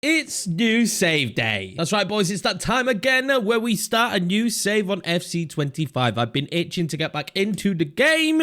It's new save day. That's right, boys. It's that time again where we start a new save on FC25. I've been itching to get back into the game,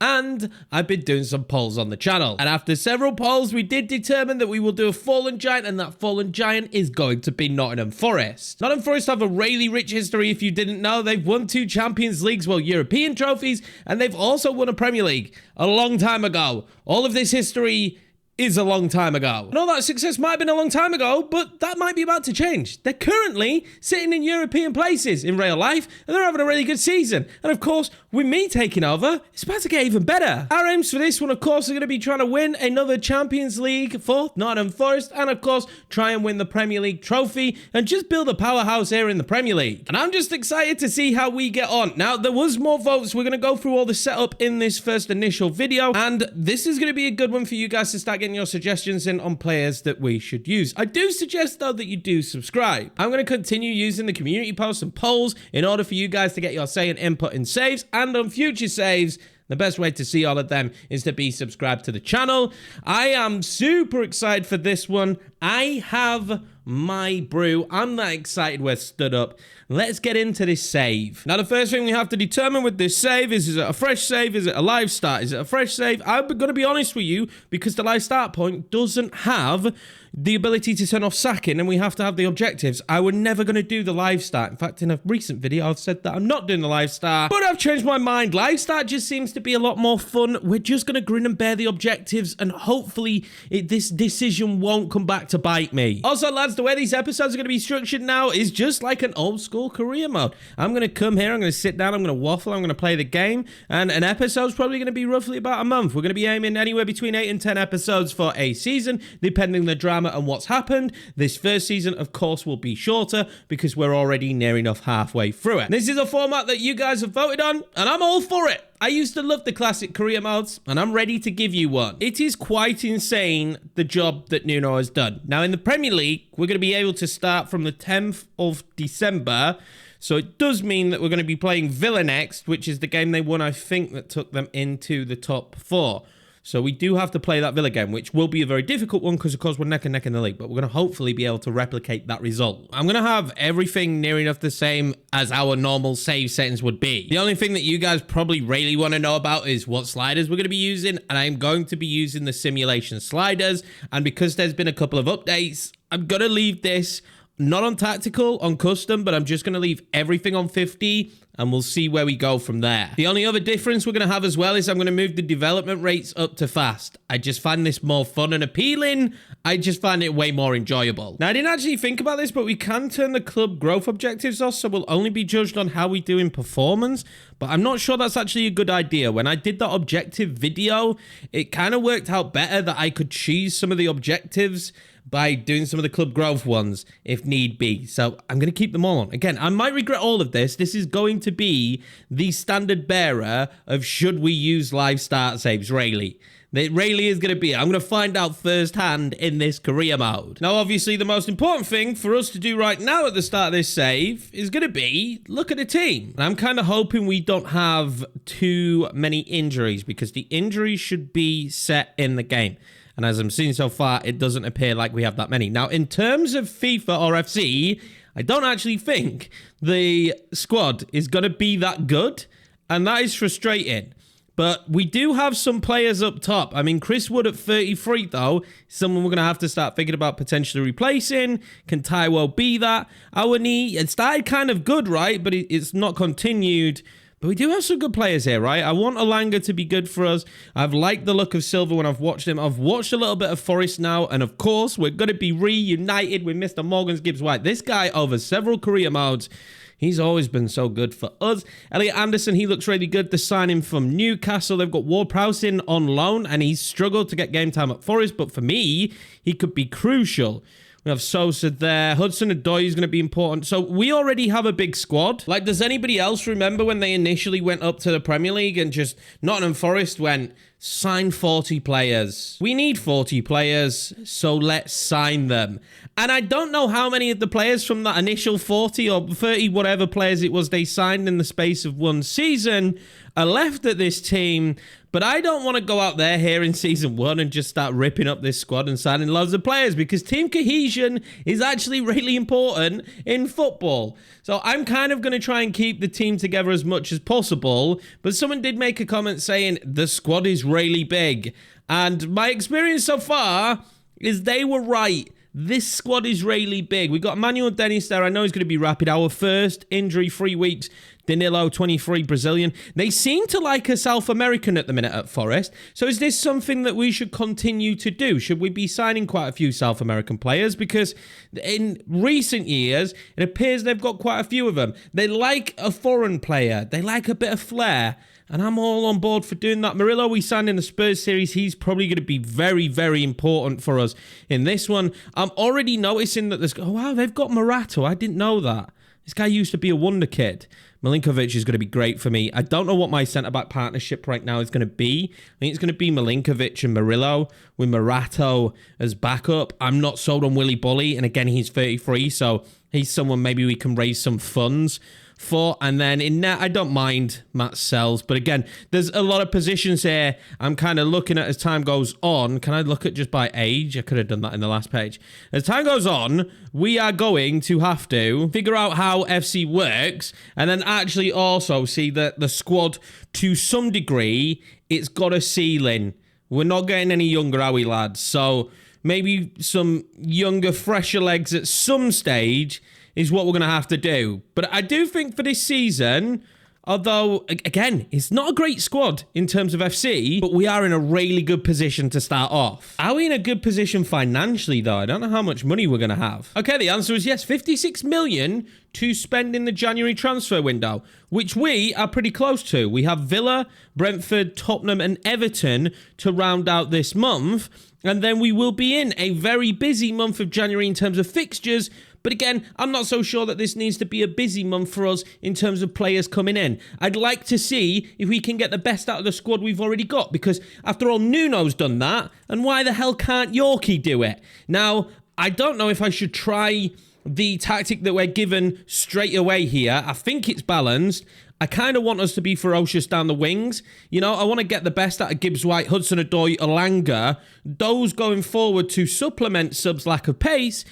and I've been doing some polls on the channel. And after several polls, we did determine that we will do a fallen giant, and that fallen giant is going to be Nottingham Forrest. Nottingham Forrest have a really rich history. If you didn't know, they've won 2 Champions Leagues, well, European trophies, and they've also won a Premier League a long time ago. All of this history is a long time ago. And all that success might have been a long time ago, but that might be about to change. They're currently sitting in European places in real life, and they're having a really good season. And of course, with me taking over, it's about to get even better. Our aims for this one, of course, are going to be trying to win another Champions League for Nottingham Forest, and of course, try and win the Premier League trophy, and just build a powerhouse here in the Premier League. And I'm just excited to see how we get on. Now, there was more votes. We're going to go through all the setup in this first initial video, and this is going to be a good one for you guys to start getting your suggestions in on players that we should use. I do suggest though that you do subscribe. I'm going to continue using the community posts and polls in order for you guys to get your say and input in saves and on future saves. The best way to see all of them is to be subscribed to the channel. I am super excited for this one. I have my brew. I'm that excited we're stood up. Let's get into this save. Now, the first thing we have to determine with this save is it a fresh save? Is it a live start? Is it a fresh save? I'm going to be honest with you, because the live start point doesn't have the ability to turn off sacking, and we have to have the objectives. I was never going to do the live start. In fact, in a recent video, I've said that I'm not doing the live start, but I've changed my mind. Live start just seems to be a lot more fun. We're just going to grin and bear the objectives, and hopefully this decision won't come back to bite me. Also, lads, the way these episodes are going to be structured now is just like an old school career mode. I'm going to come here, I'm going to sit down, I'm going to waffle, I'm going to play the game, and an episode's probably going to be roughly about a month. We're going to be aiming anywhere between 8 and 10 episodes for a season, depending on the drama and what's happened. This first season, of course, will be shorter because we're already near enough halfway through it. This is a format that you guys have voted on, and I'm all for it. I used to love the classic career modes, and I'm ready to give you one. It is quite insane, the job that Nuno has done. Now, in the Premier League, we're going to be able to start from the 10th of December, so it does mean that we're going to be playing Villa next, which is the game they won, I think, that took them into the top 4. So we do have to play that Villa game, which will be a very difficult one because, of course, we're neck and neck in the league. But we're going to hopefully be able to replicate that result. I'm going to have everything near enough the same as our normal save settings would be. The only thing that you guys probably really want to know about is what sliders we're going to be using. And I'm going to be using the simulation sliders. And because there's been a couple of updates, I'm going to leave this not on tactical, on custom, but I'm just going to leave everything on 50, and we'll see where we go from there. The only other difference we're going to have as well is I'm going to move the development rates up to fast. I just find this more fun and appealing. I just find it way more enjoyable. Now, I didn't actually think about this, but we can turn the club growth objectives off, so we'll only be judged on how we do in performance, but I'm not sure that's actually a good idea. When I did that objective video, it kind of worked out better that I could choose some of the objectives by doing some of the club growth ones if need be. So I'm going to keep them all on. Again, I might regret all of this. This is going to be the standard bearer of should we use live start saves, really. It really is going to be. I'm going to find out firsthand in this career mode. Now, obviously, the most important thing for us to do right now at the start of this save is going to be look at the team. And I'm kind of hoping we don't have too many injuries because the injuries should be set in the game. And as I'm seeing so far, it doesn't appear like we have that many. Now, in terms of FIFA or FC, I don't actually think the squad is going to be that good. And that is frustrating. But we do have some players up top. I mean, Chris Wood at 33, though, someone we're going to have to start thinking about potentially replacing. Can Taiwo be that? Our knee, it started kind of good, right? But it's not continued. But we do have some good players here, right? I want Alanga to be good for us. I've liked the look of Silva when I've watched him. I've watched a little bit of Forest now. And of course, we're going to be reunited with Mr. Morgan's Gibbs White. This guy, over several career modes, he's always been so good for us. Elliot Anderson, he looks really good. The signing from Newcastle. They've got Ward-Prowse in on loan, and he's struggled to get game time at Forest. But for me, he could be crucial. We have Sosa there. Hudson-Odoi is going to be important. So we already have a big squad. Like, does anybody else remember when they initially went up to the Premier League and just Nottingham Forest went, sign 40 players. We need 40 players, so let's sign them. And I don't know how many of the players from that initial 40 or 30, whatever players it was they signed in the space of one season are left at this team. But I don't want to go out there here in season 1 and just start ripping up this squad and signing loads of players, because team cohesion is actually really important in football. So I'm kind of going to try and keep the team together as much as possible. But someone did make a comment saying the squad is really big. And my experience so far is they were right. This squad is really big. We've got Manuel Dennis there. I know he's going to be rapid. Our first injury-free weeks. Danilo, 23, Brazilian. They seem to like a South American at the minute at Forest. So is this something that we should continue to do? Should we be signing quite a few South American players? Because in recent years, it appears they've got quite a few of them. They like a foreign player. They like a bit of flair. And I'm all on board for doing that. Murillo, we signed in the Spurs series. He's probably going to be very, very important for us in this one. I'm already noticing that there's... Oh, wow, they've got Morato. I didn't know that. This guy used to be a wonder kid. Milinkovic is going to be great for me. I don't know what my centre-back partnership right now is going to be. I think it's going to be Milinkovic and Murillo with Morato as backup. I'm not sold on Willy Bully. And again, he's 33, so he's someone maybe we can raise some funds for. And then in net, I don't mind Matt Sells. But again, there's a lot of positions here I'm kind of looking at as time goes on. Can I look at just by age? I could have done that in the last page. As time goes on, we are going to have to figure out how FC works and then actually also see that the squad, to some degree, it's got a ceiling. We're not getting any younger, are we, lads? So maybe some younger, fresher legs at some stage is what we're going to have to do. But I do think for this season, although, again, it's not a great squad in terms of FC, but we are in a really good position to start off. Are we in a good position financially, though? I don't know how much money we're going to have. Okay, the answer is yes. 56 million to spend in the January transfer window, which we are pretty close to. We have Villa, Brentford, Tottenham, and Everton to round out this month. And then we will be in a very busy month of January in terms of fixtures. But again, I'm not so sure that this needs to be a busy month for us in terms of players coming in. I'd like to see if we can get the best out of the squad we've already got, because after all, Nuno's done that, and why the hell can't Yorkie do it? Now, I don't know if I should try the tactic that we're given straight away here. I think it's balanced. I kind of want us to be ferocious down the wings. You know, I want to get the best out of Gibbs-White, Hudson-Odoi, Elanga. Those going forward to supplement Wood's lack of pace,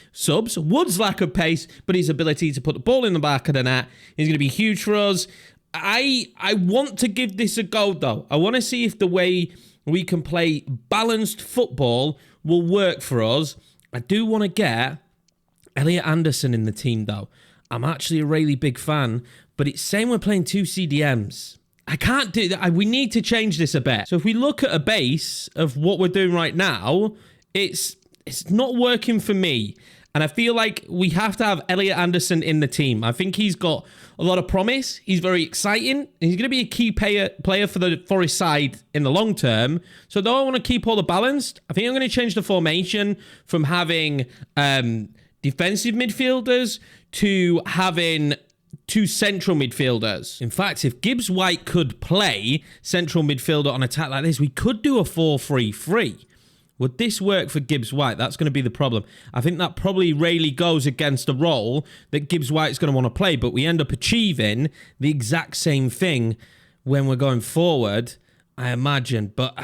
but his ability to put the ball in the back of the net is going to be huge for us. I want to give this a go, though. I want to see if the way we can play balanced football will work for us. I do want to get Elliot Anderson in the team, though. I'm actually a really big fan, but it's saying we're playing 2 CDMs. I can't do that. We need to change this a bit. So if we look at a base of what we're doing right now, it's not working for me. And I feel like we have to have Elliot Anderson in the team. I think he's got a lot of promise. He's very exciting. He's going to be a key player for the Forest side in the long term. So though I want to keep all the balanced, I think I'm going to change the formation from having defensive midfielders to having 2 central midfielders. In fact, if Gibbs-White could play central midfielder on attack like this, we could do a 4-3-3. Would this work for Gibbs-White? That's going to be the problem. I think that probably really goes against the role that Gibbs-White's going to want to play, but we end up achieving the exact same thing when we're going forward, I imagine. But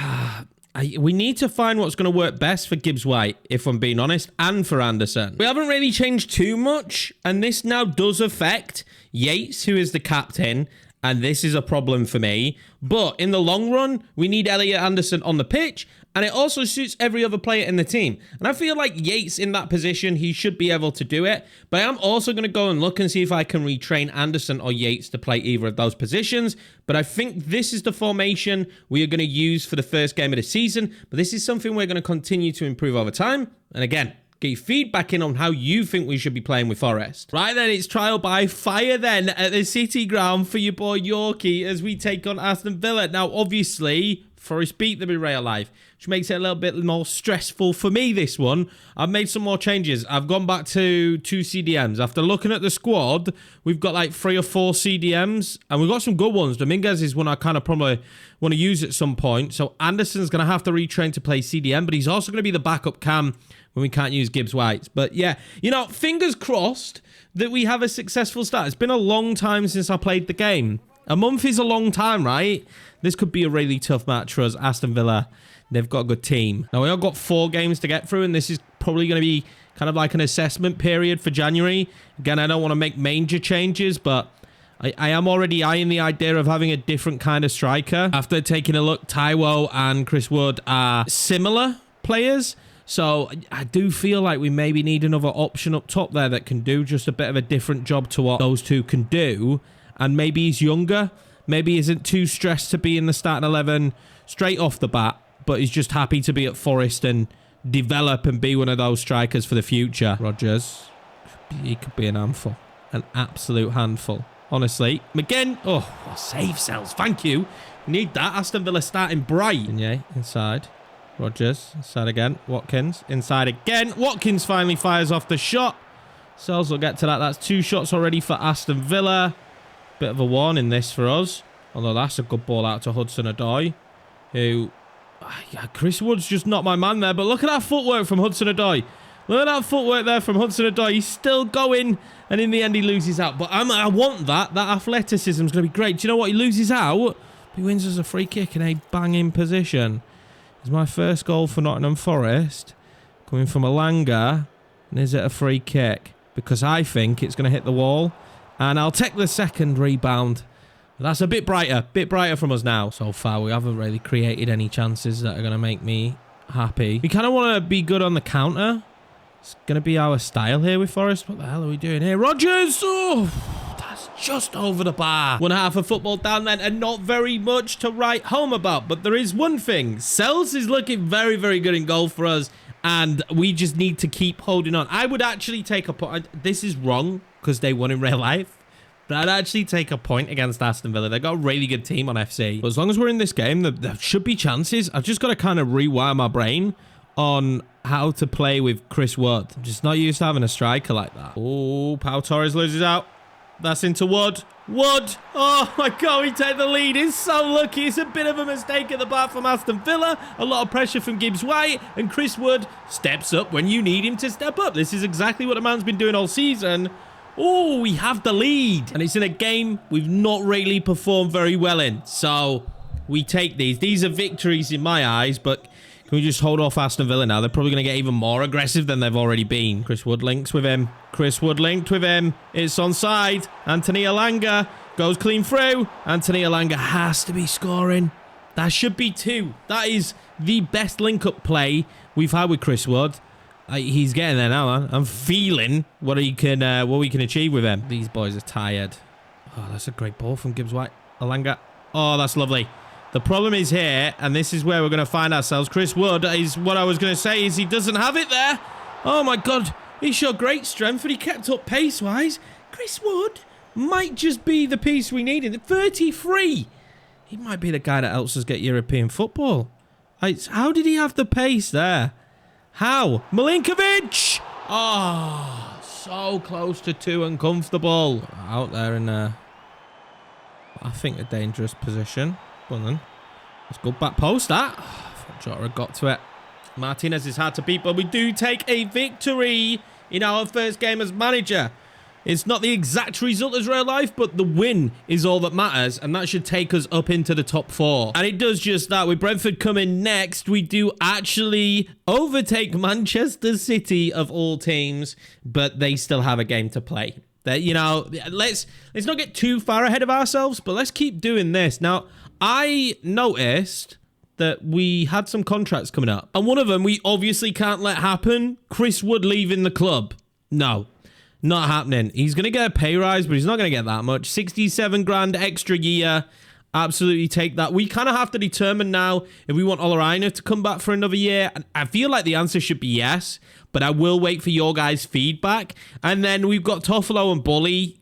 we need to find what's going to work best for Gibbs-White, if I'm being honest, and for Anderson. We haven't really changed too much, and this now does affect Yates, who is the captain, and this is a problem for me. But in the long run, we need Elliot Anderson on the pitch, and it also suits every other player in the team. And I feel like Yates in that position, he should be able to do it. But I am also going to go and look and see if I can retrain Anderson or Yates to play either of those positions. But I think this is the formation we are going to use for the first game of the season. But this is something we're going to continue to improve over time. And again, get your feedback in on how you think we should be playing with Forest. Right then, it's trial by fire then at the City Ground for your boy Yorkie as we take on Aston Villa. Now, obviously, Forest beat them in real life, which makes it a little bit more stressful for me, this one. I've made some more changes. I've gone back to 2 CDMs. After looking at the squad, we've got like 3 or 4 CDMs, and we've got some good ones. Dominguez is one I kind of probably want to use at some point. So Anderson's going to have to retrain to play CDM, but he's also going to be the backup cam when we can't use Gibbs-White. But yeah, you know, fingers crossed that we have a successful start. It's been a long time since I played the game. A month is a long time, right? This could be a really tough match for us. Aston Villa, they've got a good team. Now, we have got 4 games to get through, and this is probably going to be kind of like an assessment period for January. Again, I don't want to make major changes, but I am already eyeing the idea of having a different kind of striker. After taking a look, Taiwo and Chris Wood are similar players. So I do feel like we maybe need another option up top there that can do just a bit of a different job to what those two can do. And maybe he's younger. Maybe he isn't too stressed to be in the starting 11 straight off the bat, but he's just happy to be at Forest and develop and be one of those strikers for the future. Rodgers, he could be an handful. An absolute handful. Honestly. McGinn. Oh, save cells. Thank you. We need that. Aston Villa starting bright. Yeah, inside. Rodgers. Inside again. Watkins. Inside again. Watkins finally fires off the shot. Cells will get to that. That's 2 shots already for Aston Villa. Bit of a warning this for us. Although that's a good ball out to Hudson-Odoi. Who... yeah, Chris Wood's just not my man there. But look at that footwork from Hudson-Odoi. Look at that footwork there from Hudson-Odoi. He's still going. And in the end, he loses out. But I want that. That athleticism is going to be great. Do you know what? He loses out. He wins as a free kick in a banging position. It's my first goal for Nottingham Forest. Coming from Alanga. And is it a free kick? Because I think it's going to hit the wall. And I'll take the second rebound. That's a bit brighter from us now. So far, we haven't really created any chances that are going to make me happy. We kind of want to be good on the counter. It's going to be our style here with Forest. What the hell are we doing here? Rodgers! Oh, that's just over the bar. 1.5 of football down then, and not very much to write home about. But there is one thing. Sells is looking very, very good in goal for us. And we just need to keep holding on. I would actually take a point. This is wrong because they won in real life. But I'd actually take a point against Aston Villa. They've got a really good team on FC. But as long as we're in this game, there should be chances. I've just got to kind of rewire my brain on how to play with Chris Wood. I'm just not used to having a striker like that. Oh, Pau Torres loses out. That's into Wood. Wood! Oh my God, we take the lead. He's so lucky. It's a bit of a mistake at the back from Aston Villa. A lot of pressure from Gibbs-White. And Chris Wood steps up when you need him to step up. This is exactly what the man's been doing all season. Oh, we have the lead. And it's in a game we've not really performed very well in. So we take these. These are victories in my eyes, but can we just hold off Aston Villa now? They're probably going to get even more aggressive than they've already been. Chris Wood links with him. Chris Wood linked with him. It's onside. Anthony Alanga goes clean through. Anthony Alanga has to be scoring. That should be 2. That is the best link-up play we've had with Chris Wood. He's getting there now, man. I'm feeling what we can achieve with him. These boys are tired. Oh, that's a great ball from Gibbs-White. Alanga. Oh, that's lovely. The problem is here, and this is where we're going to find ourselves. Chris Wood is what I was going to say is he doesn't have it there. Oh, my God. He showed great strength, but he kept up pace-wise. Chris Wood might just be the piece we needed. 33. He might be the guy that helps us get European football. How did he have the pace there? How? Milinkovic! Oh, so close to 2 and comfortable. Out there in I think a dangerous position. Go on then. Let's go back post that. Oh, I thought Jota had got to it. Martinez is hard to beat, but we do take a victory in our first game as manager. It's not the exact result as real life, but the win is all that matters, and that should take us up into the top 4. And it does just that. With Brentford coming next, we do actually overtake Manchester City of all teams, but they still have a game to play. That, you know, let's not get too far ahead of ourselves, but let's keep doing this. Now, I noticed that we had some contracts coming up, and one of them we obviously can't let happen. Chris Wood leaving the club. No. Not happening. He's going to get a pay rise, but he's not going to get that much. 67 grand extra year. Absolutely take that. We kind of have to determine now if we want Olaina to come back for another year. And I feel like the answer should be yes, but I will wait for your guys' feedback. And then we've got Toffolo and Bully.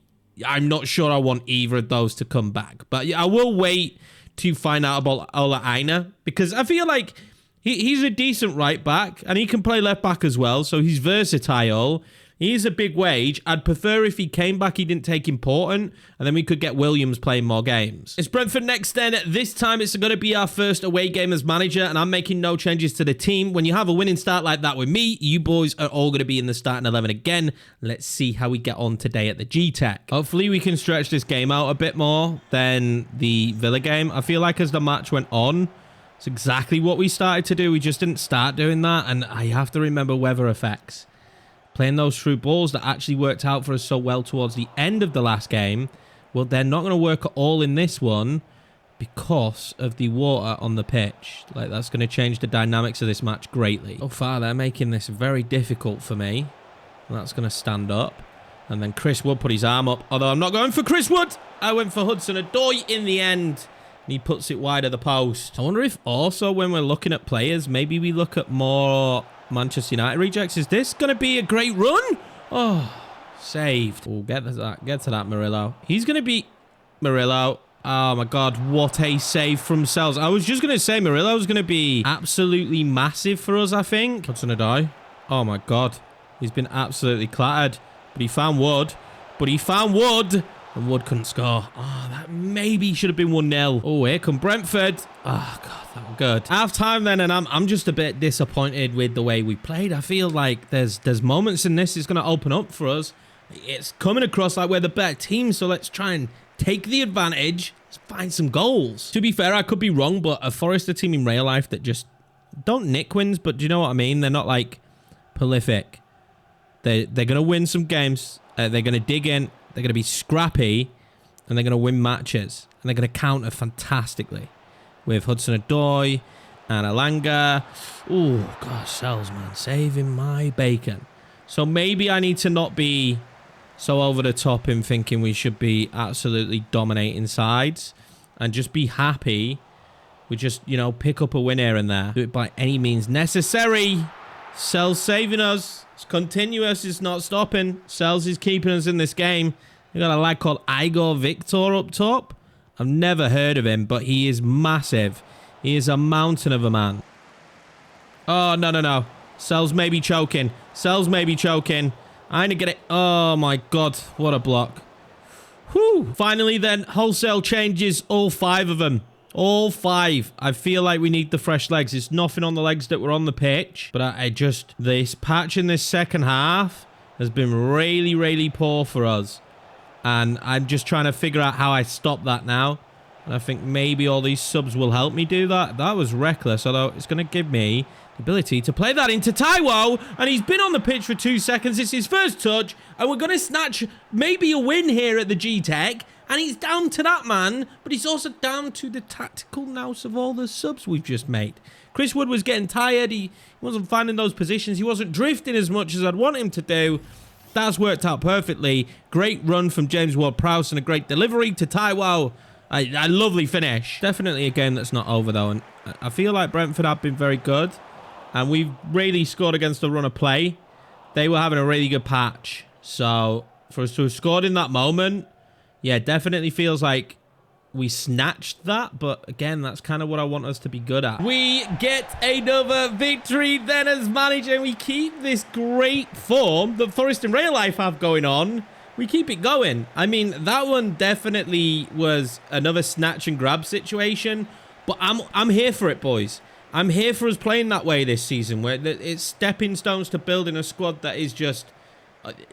I'm not sure I want either of those to come back, but I will wait to find out about Olaina because I feel like he's a decent right back and he can play left back as well. So he's versatile. He is a big wage. I'd prefer if he came back, he didn't take important, and then we could get Williams playing more games. It's Brentford next then. This time it's going to be our first away game as manager, and I'm making no changes to the team. When you have a winning start like that with me, you boys are all going to be in the starting 11 again. Let's see how we get on today at the G-Tech. Hopefully we can stretch this game out a bit more than the Villa game. I feel like as the match went on, it's exactly what we started to do. We just didn't start doing that, and I have to remember weather effects. Playing those through balls that actually worked out for us so well towards the end of the last game, well, they're not going to work at all in this one because of the water on the pitch. Like, that's going to change the dynamics of this match greatly. So far, they're making this very difficult for me. And that's going to stand up. And then Chris Wood put his arm up. Although I'm not going for Chris Wood. I went for Hudson-Odoi in the end. And he puts it wide of the post. I wonder if also when we're looking at players, maybe we look at more Manchester United rejects. Is this going to be a great run? Oh, saved. Oh, get to that, Murillo. He's going to be Murillo. Oh, my God. What a save from Sells. I was just going to say Murillo's going to be absolutely massive for us, I think. Hudson-Odoi. Oh, my God. He's been absolutely clattered. But he found Wood. And Wood couldn't score. Oh, that maybe should have been 1-0. Oh, here come Brentford. Oh, God, that was good. Half time then, and I'm just a bit disappointed with the way we played. I feel like there's moments in this it's going to open up for us. It's coming across like we're the better team, so let's try and take the advantage. Let's find some goals. To be fair, I could be wrong, but a Forest are team in real life that just don't nick wins, but do you know what I mean? They're not, like, prolific. They're going to win some games. They're going to dig in. They're going to be scrappy, and they're going to win matches. And they're going to counter fantastically with Hudson-Odoi and Alanga. Oh, gosh, Sells, man. Saving my bacon. So maybe I need to not be so over the top in thinking we should be absolutely dominating sides and just be happy with just, you know, pick up a win here and there. Do it by any means necessary. Sells saving us. It's continuous. It's not stopping. Sells is keeping us in this game. We got a lad called Igor Victor up top. I've never heard of him, but he is massive. He is a mountain of a man. Oh, no. Sells may be choking. I need to get it. Oh, my God. What a block. Whew. Finally, then, wholesale changes. All 5 of them. All 5. I feel like we need the fresh legs. It's nothing on the legs that were on the pitch. But I just... This patch in this second half has been really, really poor for us. And I'm just trying to figure out how I stop that now. And I think maybe all these subs will help me do that. That was reckless. Although it's going to give me the ability to play that into Taiwo. And he's been on the pitch for 2 seconds. It's his first touch. And we're going to snatch maybe a win here at the G-Tech. And he's down to that, man. But he's also down to the tactical nous of all the subs we've just made. Chris Wood was getting tired. He wasn't finding those positions. He wasn't drifting as much as I'd want him to do. That's worked out perfectly. Great run from James Ward-Prowse and a great delivery to Taiwo. A lovely finish. Definitely a game that's not over, though. And I feel like Brentford have been very good. And we've really scored against the run of play. They were having a really good patch. So, for us to have scored in that moment... Yeah, definitely feels like we snatched that, but again, that's kind of what I want us to be good at. We get another victory then as manager, and we keep this great form that Forest in real life have going on. We keep it going. I mean, that one definitely was another snatch and grab situation, but I'm here for it, boys. I'm here for us playing that way this season, where it's stepping stones to building a squad that is just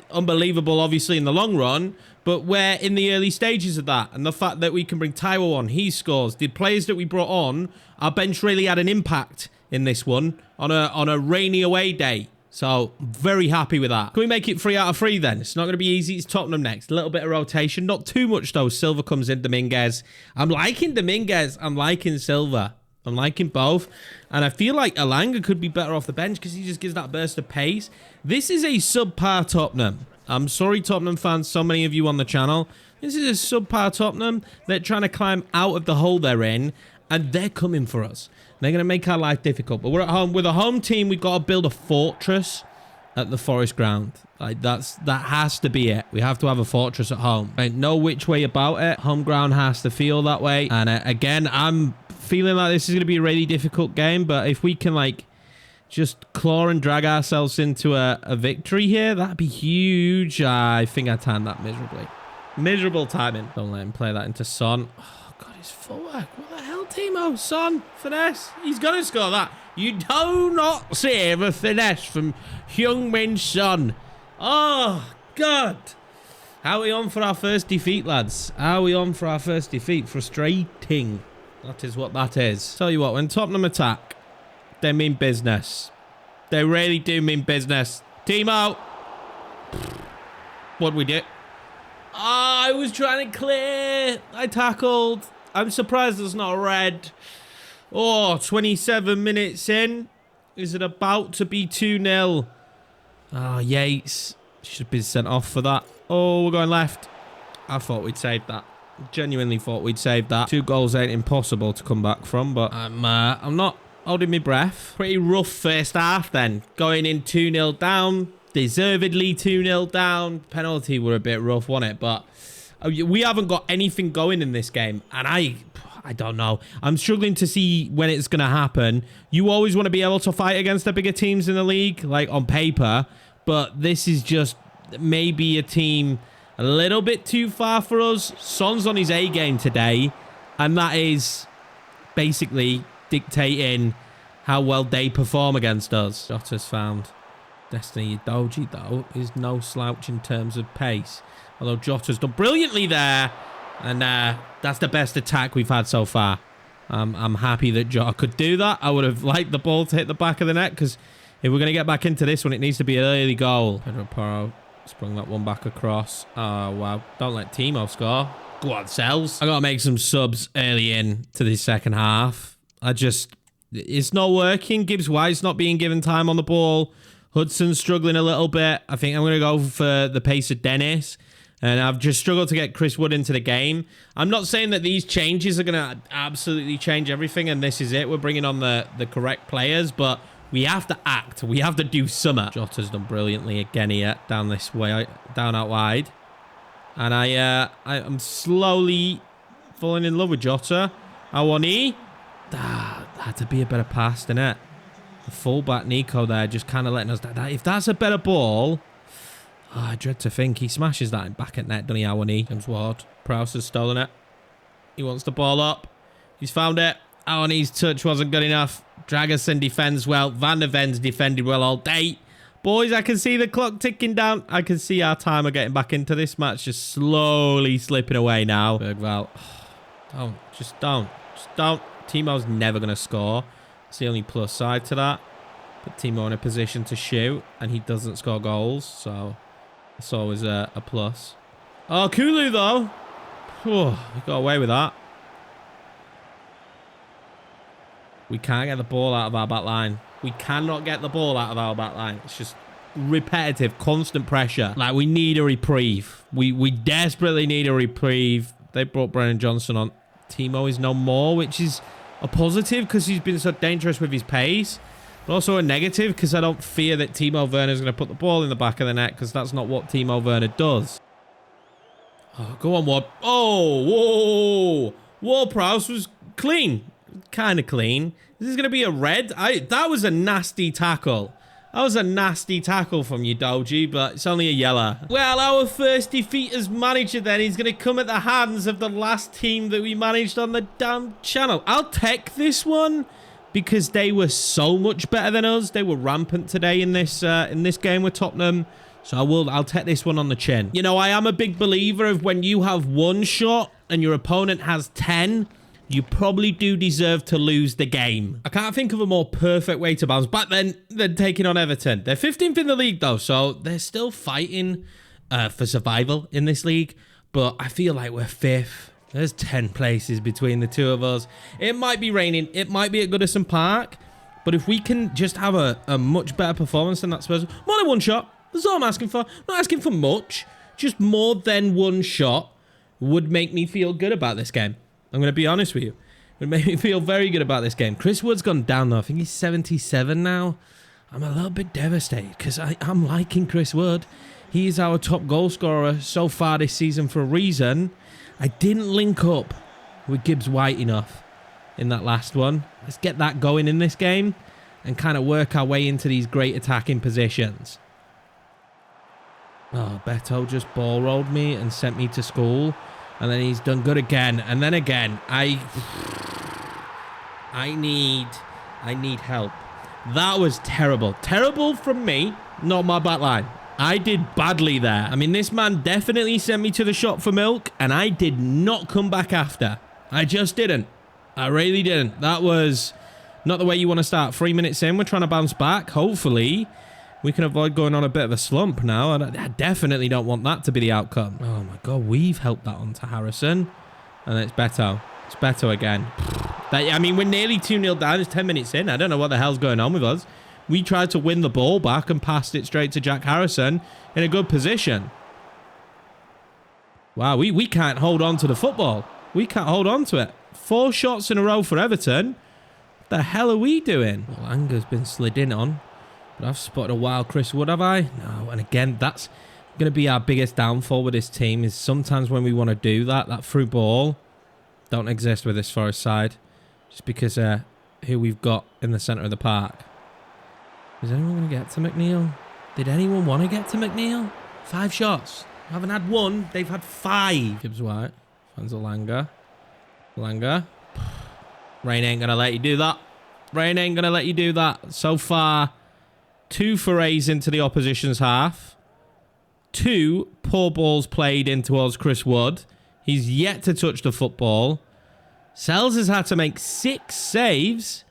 unbelievable, obviously, in the long run, but we're in the early stages of that. And the fact that we can bring Taiwo on, he scores. The players that we brought on, our bench really had an impact in this one on a rainy away day. So, very happy with that. Can we make it 3 out of 3 then? It's not going to be easy. It's Tottenham next. A little bit of rotation. Not too much, though. Silva comes in. Dominguez. I'm liking Dominguez. I'm liking Silva. I'm liking both. And I feel like Alanga could be better off the bench because he just gives that burst of pace. This is a subpar Tottenham. I'm sorry, Tottenham fans, so many of you on the channel. This is a subpar Tottenham. They're trying to climb out of the hole they're in, and they're coming for us. They're going to make our life difficult. But we're at home. With a home team, we've got to build a fortress at the Forest ground. Like, that has to be it. We have to have a fortress at home. Ain't no which way about it. Home ground has to feel that way. And again, I'm feeling like this is going to be a really difficult game. But if we can, like, just claw and drag ourselves into a victory here. That'd be huge. I think I timed that miserably. Miserable timing. Don't let him play that into Son. Oh, God, his footwork. What the hell, Timo? Son, finesse. He's going to score that. You do not save a finesse from Heung-min Son. Oh, God. How are we on for our first defeat, lads? How are we on for our first defeat? Frustrating. That is what that is. Tell you what, when Tottenham attack, they mean business. They really do mean business. Timo. What'd we do? Oh, I was trying to clear. I tackled. I'm surprised there's not a red. Oh, 27 minutes in. Is it about to be 2-0? Oh, Yates. Should have been sent off for that. Oh, we're going left. I thought we'd saved that. Genuinely thought we'd saved that. 2 goals ain't impossible to come back from, but I'm not holding my breath. Pretty rough first half then. Going in 2-0 down. Deservedly 2-0 down. Penalty were a bit rough, wasn't it? But we haven't got anything going in this game. And I don't know. I'm struggling to see when it's going to happen. You always want to be able to fight against the bigger teams in the league, like on paper. But this is just maybe a team a little bit too far for us. Son's on his A game today. And that is basically dictating how well they perform against us. Jota's found. Destiny Udogie, though, is no slouch in terms of pace. Although Jota's done brilliantly there. And that's the best attack we've had so far. I'm happy that Jota could do that. I would have liked the ball to hit the back of the net, because if we're going to get back into this one, it needs to be an early goal. Pedro Porro sprung that one back across. Oh, wow. Don't let Timo score. Go on, Sells. I got to make some subs early in to this second half. It's not working. Gibbs White's not being given time on the ball. Hudson's struggling a little bit. I think I'm going to go for the pace of Dennis. And I've just struggled to get Chris Wood into the game. I'm not saying that these changes are going to absolutely change everything and this is it. We're bringing on the correct players, but we have to act. We have to do something. Jota's done brilliantly again here, down this way, down out wide. And I'm slowly falling in love with Jota. Awani. That had to be a better pass, didn't it? The fullback Nico there just kind of letting us down. If that's a better ball... Oh, I dread to think he smashes that back at net, doesn't he, Awani? James Ward. Prowse has stolen it. He wants the ball up. He's found it. Awani's touch wasn't good enough. Dragerson defends well. Van der Ven's defended well all day. Boys, I can see the clock ticking down. I can see our timer getting back into this match. Just slowly slipping away now. Bergvall. Don't. Timo's never going to score. It's the only plus side to that. Put Timo in a position to shoot, and he doesn't score goals, so... It's always a plus. Oh, Kulu, though. Oh, we got away with that. We can't get the ball out of our back line. We cannot get the ball out of our back line. It's just repetitive, constant pressure. Like, we need a reprieve. We desperately need a reprieve. They brought Brennan Johnson on. Timo is no more, which is a positive because he's been so dangerous with his pace. But also a negative because I don't fear that Timo Werner's going to put the ball in the back of the net because that's not what Timo Werner does. Oh, go on, Ward. Oh, whoa. Ward-Prowse was clean. Kind of clean. This is going to be a red. That was a nasty tackle. That was a nasty tackle from Udogie, but it's only a yellow. Well, our first defeat as manager then is going to come at the hands of the last team that we managed on the damn channel. I'll take this one. Because they were so much better than us. They were rampant today in this game with Tottenham. So I'll take this one on the chin. You know, I am a big believer of when you have one shot and your opponent has 10, you probably do deserve to lose the game. I can't think of a more perfect way to bounce back than taking on Everton. They're 15th in the league though, so they're still fighting for survival in this league. But I feel like we're 5th. There's 10 places between the two of us. It might be raining. It might be at Goodison Park. But if we can just have a much better performance than that Spurs... More than one shot. That's all I'm asking for. I'm not asking for much. Just more than one shot would make me feel good about this game. I'm going to be honest with you. It would make me feel very good about this game. Chris Wood's gone down, though. I think he's 77 now. I'm a little bit devastated because I'm liking Chris Wood. He is our top goal scorer so far this season for a reason. I didn't link up with Gibbs White enough in that last one. Let's get that going in this game. and kind of work our way into these great attacking positions. Oh, Beto just ball rolled me and sent me to school. And then he's done good again. And then again, I need help. That was terrible. Terrible from me, not my back line. I did badly there. I mean, this man definitely sent me to the shop for milk, and I did not come back after. I just didn't. I really didn't. That was not the way you want to start. 3 minutes in, we're trying to bounce back. Hopefully, we can avoid going on a bit of a slump now. I definitely don't want that to be the outcome. Oh, my God. We've helped that on to Harrison. And then it's Beto. It's Beto again. I mean, we're nearly 2-0 down. It's 10 minutes in. I don't know what the hell's going on with us. We tried to win the ball back and passed it straight to Jack Harrison in a good position. Wow, we can't hold on to the football. We can't hold on to it. 4 shots in a row for Everton. What the hell are we doing? Well, Anger's been slid in on. But I've spotted a wild Chris Wood, have I? No, and again, that's going to be our biggest downfall with this team is sometimes when we want to do that through ball don't exist with this Forest side. Just because who we've got in the centre of the park. Is anyone going to get to McNeil? Did anyone want to get to McNeil? 5 shots. I haven't had 1. They've had 5. Gibbs White. Finds Alanga. Alanga. Rain ain't going to let you do that. Rain ain't going to let you do that. So far, 2 forays into the opposition's half. 2 poor balls played into us, Chris Wood. He's yet to touch the football. Sells has had to make 6 saves.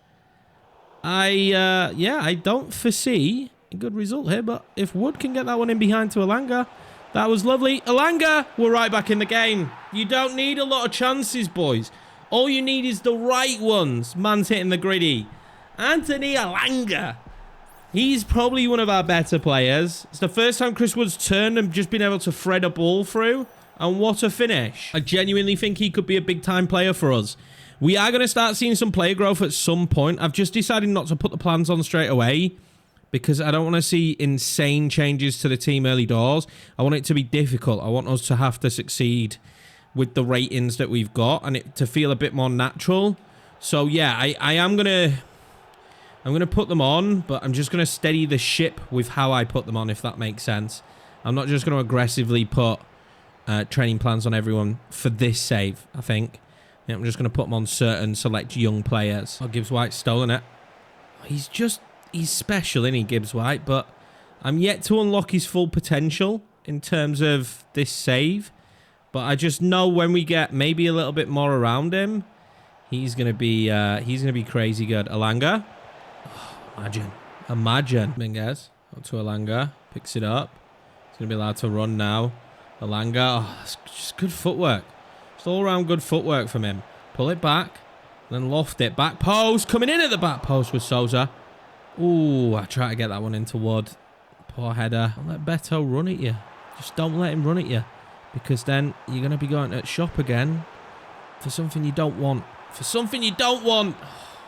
I don't foresee a good result here, but if Wood can get that one in behind to Alanga, that was lovely. Alanga, we're right back in the game. You don't need a lot of chances, boys. All you need is the right ones. Man's hitting the gritty. Anthony Alanga. He's probably one of our better players. It's the first time Chris Wood's turned and just been able to thread a ball through. And what a finish. I genuinely think he could be a big-time player for us. We are going to start seeing some player growth at some point. I've just decided not to put the plans on straight away because I don't want to see insane changes to the team early doors. I want it to be difficult. I want us to have to succeed with the ratings that we've got and it to feel a bit more natural. So, yeah, I am going to... I'm going to put them on, but I'm just going to steady the ship with how I put them on, if that makes sense. I'm not just going to aggressively put training plans on everyone for this save, I think. Yeah, I'm just going to put them on certain select young players. Oh, Gibbs White's stolen it. He's special, isn't he, Gibbs White? But I'm yet to unlock his full potential in terms of this save. But I just know when we get maybe a little bit more around him, he's going to be crazy good. Alanga. Imagine. Minguez. Up to Alanga. Picks it up. He's going to be allowed to run now. Alanga. Oh, that's just good footwork. It's all around good footwork from him. Pull it back. Then loft it. Back post. Coming in at the back post with Sousa. Ooh, I try to get that one into Wood. Poor header. Don't let Beto run at you. Just don't let him run at you. Because then you're going to be going to shop again for something you don't want. For something you don't want.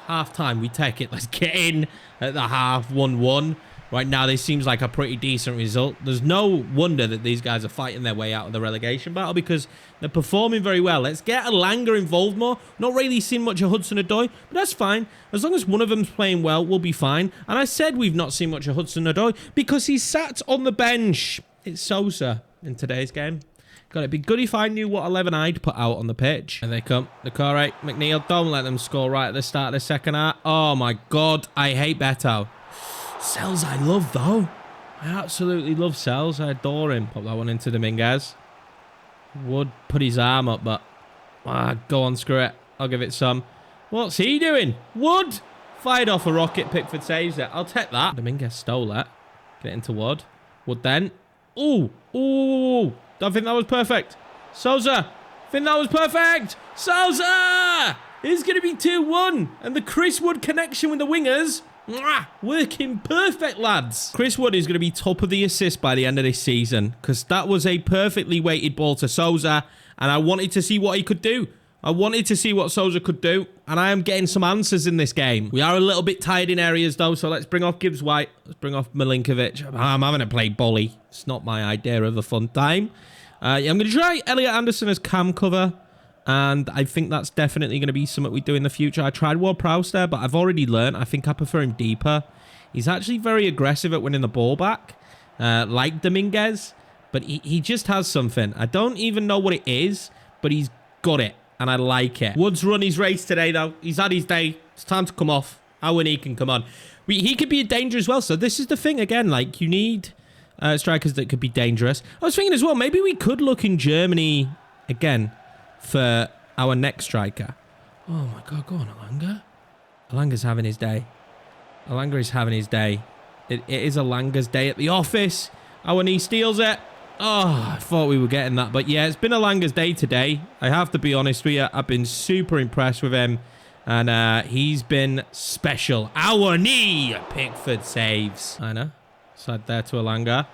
Half time, we take it. Let's get in at the half. 1-1. Right now, this seems like a pretty decent result. There's no wonder that these guys are fighting their way out of the relegation battle because they're performing very well. Let's get Alanga involved more. Not really seen much of Hudson-Odoi, but that's fine. As long as one of them's playing well, we'll be fine. And I said we've not seen much of Hudson-Odoi because he's sat on the bench. It's Sousa in today's game. God, it'd be good if I knew what 11 I'd put out on the pitch. And they come. Decore, McNeil, don't let them score right at the start of the second half. Oh my God, I hate Beto. Sells I love though. I absolutely love Sells. I adore him. Pop that one into Dominguez. Would put his arm up, but go on, screw it. I'll give it some. What's he doing? Wood fired off a rocket. Pickford saves it. I'll take that. Dominguez stole it. Get it into Wood. Wood then. Ooh. Don't think that was perfect. Sousa. Think that was perfect. Sousa! It's going to be 2-1. And the Chris Wood connection with the wingers. Working perfect, lads. Chris Wood is going to be top of the assist by the end of this season because that was a perfectly weighted ball to Sousa and I wanted to see what he could do. I wanted to see what Sousa could do and I am getting some answers in this game. We are a little bit tired in areas though, so let's bring off Gibbs White. Let's bring off Milinkovic. I'm having to play Bolly. It's not my idea of a fun time. I'm going to try Elliot Anderson as cam cover And I think that's definitely going to be something we do in the future. I tried Ward-Prowse there, but I've already learned. I think I prefer him deeper. He's actually very aggressive at winning the ball back, like Dominguez. But he just has something. I don't even know what it is, but he's got it. And I like it. Wood's run his race today, though. He's had his day. It's time to come off. Owen, he can come on. He could be a danger as well. So this is the thing, again. Like, you need strikers that could be dangerous. I was thinking as well, maybe we could look in Germany again for our next striker. Oh my god, go on, Alanga. Alanga's having his day. Alanga is having his day. It is Alanga's day at the office. Our knee steals it. Oh, I thought we were getting that. But yeah, it's been Alanga's day today. I have to be honest with you. I've been super impressed with him. And he's been special. Our knee. Pickford saves. I know. Side there to Alanga.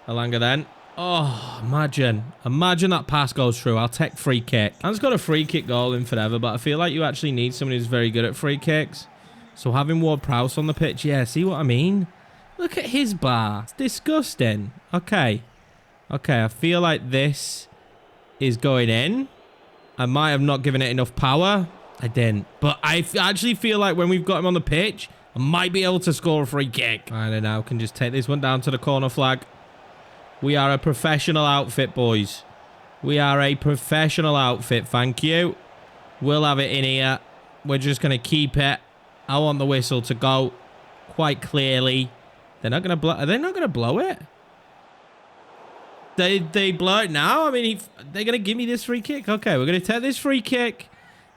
Alanga then. Oh, imagine that pass goes through. I'll take free kick. I've got a free kick goal in forever, but I feel like you actually need someone who's very good at free kicks. So having Ward-Prowse on the pitch, yeah, see what I mean? Look at his bar. It's disgusting. Okay. Okay, I feel like this is going in. I might have not given it enough power. I didn't. But I actually feel like when we've got him on the pitch, I might be able to score a free kick. I don't know. Can just take this one down to the corner flag. We are a professional outfit, boys. We are a professional outfit. Thank you. We'll have it in here. We're just going to keep it. I want the whistle to go quite clearly. They're not going to blow. Are they not going to blow it? They blow it now? I mean, they're going to give me this free kick? Okay, we're going to take this free kick.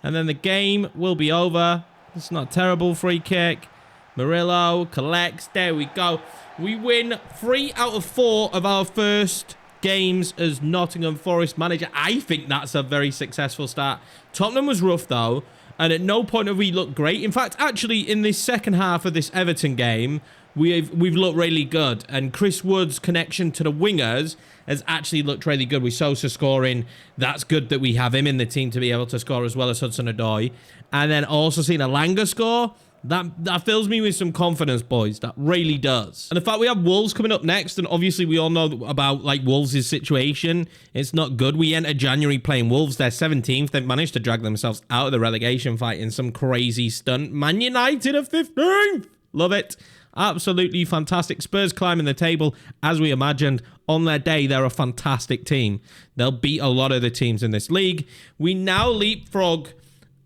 And then the game will be over. It's not a terrible free kick. Murillo collects. There we go. We win 3 out of 4 of our first games as Nottingham Forest manager. I think that's a very successful start. Tottenham was rough, though. And at no point have we looked great. In fact, actually, in this second half of this Everton game, we've looked really good. And Chris Wood's connection to the wingers has actually looked really good. With Sosa scoring, that's good that we have him in the team to be able to score as well as Hudson-Odoi. And then also seeing Alanga score, that fills me with some confidence, boys. That really does. And the fact we have Wolves coming up next, and obviously we all know about like Wolves' situation. It's not good. We enter January playing Wolves. They're 17th. They've managed to drag themselves out of the relegation fight in some crazy stunt. Man United are 15th. Love it. Absolutely fantastic. Spurs climbing the table as we imagined. On their day, they're a fantastic team. They'll beat a lot of the teams in this league. We now leapfrog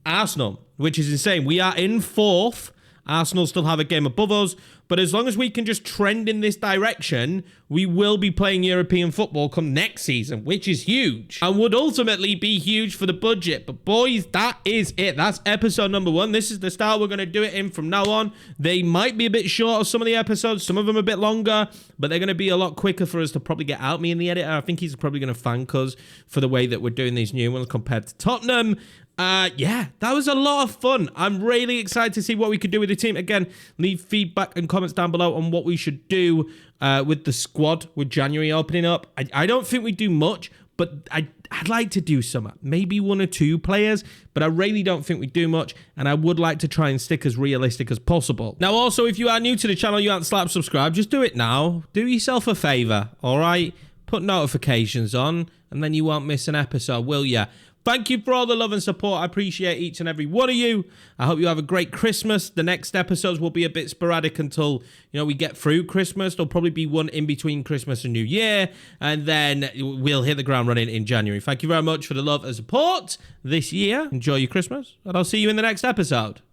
Arsenal, which is insane. We are in 4th. Arsenal still have a game above us. But as long as we can just trend in this direction, we will be playing European football come next season, which is huge. And would ultimately be huge for the budget. But boys, that is it. That's episode number 1. This is the style we're going to do it in from now on. They might be a bit short of some of the episodes. Some of them a bit longer. But they're going to be a lot quicker for us to probably get out me in the editor. I think he's probably going to thank us for the way that we're doing these new ones compared to Tottenham. Yeah, that was a lot of fun. I'm really excited to see what we could do with the team. Again, leave feedback and comments down below on what we should do with the squad with January opening up. I don't think we do much, but I'd like to do some. Maybe 1 or 2 players, but I really don't think we do much, and I would like to try and stick as realistic as possible. Now, also, if you are new to the channel, you aren't slapped subscribe, just do it now. Do yourself a favor, all right? Put notifications on, and then you won't miss an episode, will ya? Thank you for all the love and support. I appreciate each and every one of you. I hope you have a great Christmas. The next episodes will be a bit sporadic until, we get through Christmas. There'll probably be one in between Christmas and New Year. And then we'll hit the ground running in January. Thank you very much for the love and support this year. Enjoy your Christmas. And I'll see you in the next episode.